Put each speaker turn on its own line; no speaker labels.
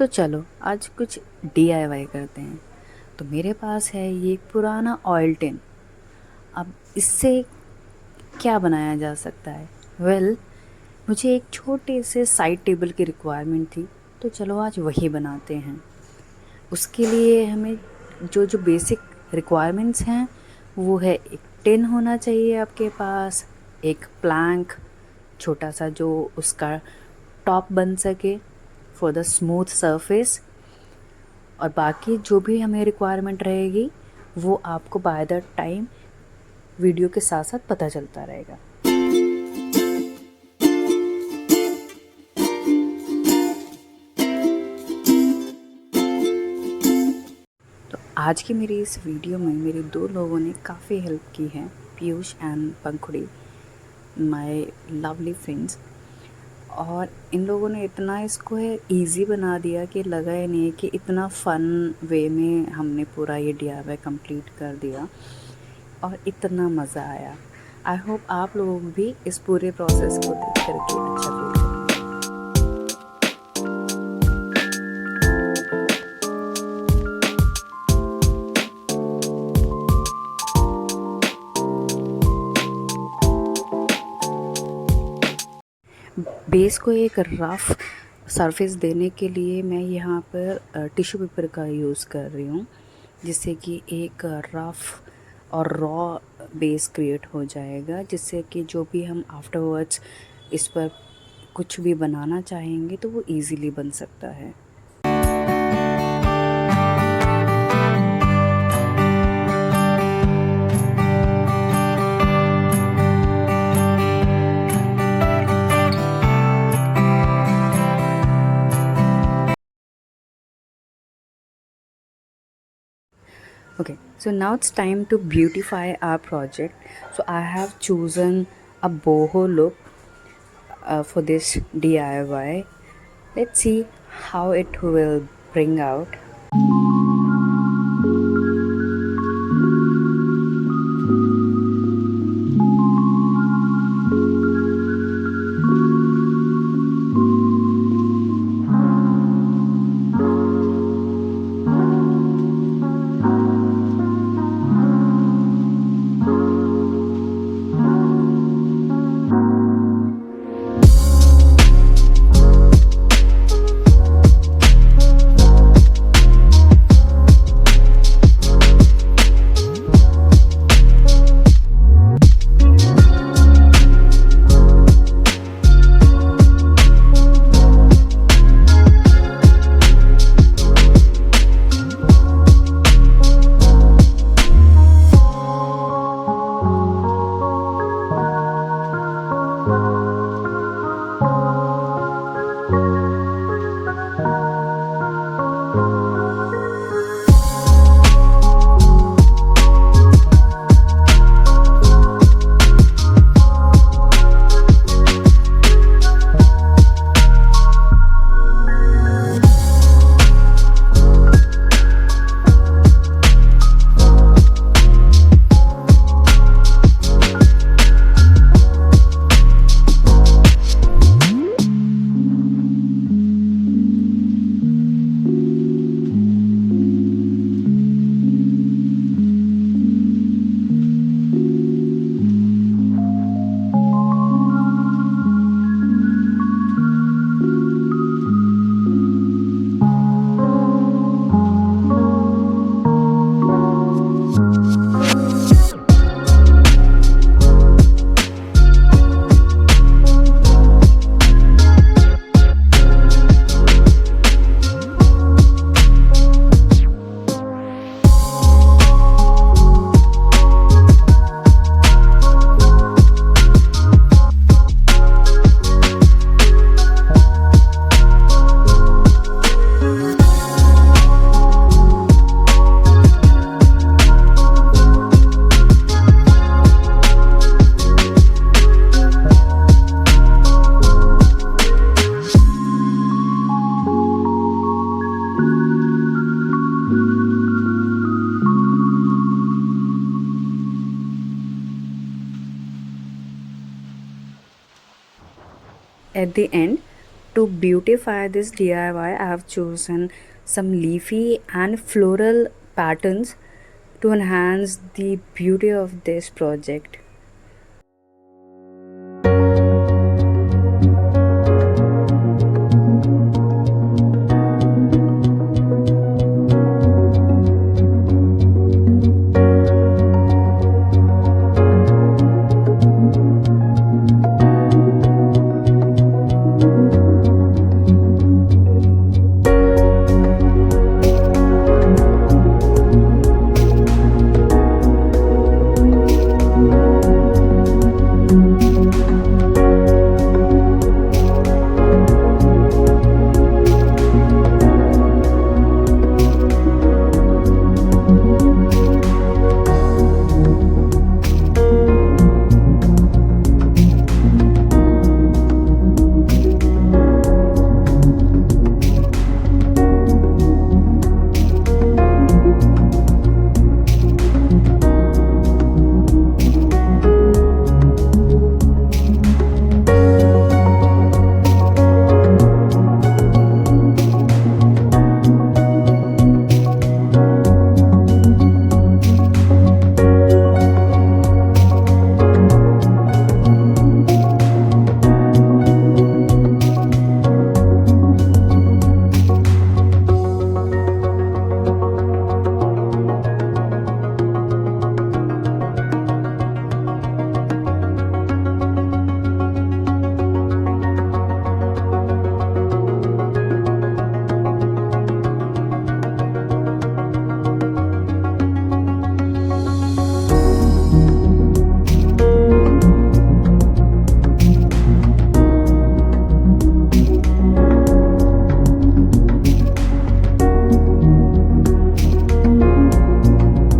तो चलो आज कुछ डीआईवाई करते हैं। तो मेरे पास है ये पुराना ऑयल टिन। अब इससे क्या बनाया जा सकता है? मुझे एक छोटे से साइड टेबल की रिक्वायरमेंट थी, तो चलो आज वही बनाते हैं। उसके लिए हमें जो जो बेसिक रिक्वायरमेंट्स हैं वो है, एक टिन होना चाहिए आपके पास, एक प्लैंक छोटा सा जो उसका टॉप बन सके फॉर द स्मूथ सरफेस, और बाकी जो भी हमें रिक्वायरमेंट रहेगी वो आपको बाय द टाइम वीडियो के साथ साथ पता चलता रहेगा। तो आज की मेरी इस वीडियो में मेरे दो लोगों ने काफ़ी हेल्प की है, Piyush and Pankhuri, my lovely friends. और इन लोगों ने इतना इसको है ईज़ी बना दिया कि लगा ही नहीं कि इतना फ़न वे में हमने पूरा ये डीआईवाई कंप्लीट कर दिया और इतना मज़ा आया। आई होप आप लोग भी इस पूरे प्रोसेस को देख करके अच्छा फील करेंगे। बेस को एक रफ़ सरफेस देने के लिए मैं यहाँ पर टिश्यू पेपर का यूज़ कर रही हूँ, जिससे कि एक रफ़ और रॉ बेस क्रिएट हो जाएगा, जिससे कि जो भी हम आफ्टरवर्ड्स इस पर कुछ भी बनाना चाहेंगे तो वो इजीली बन सकता है। Okay, so now it's time to beautify our project. So I have chosen a boho look for this DIY. Let's see how it will bring out. At the end, To beautify this DIY, I have chosen some leafy and floral patterns to enhance the beauty of this project.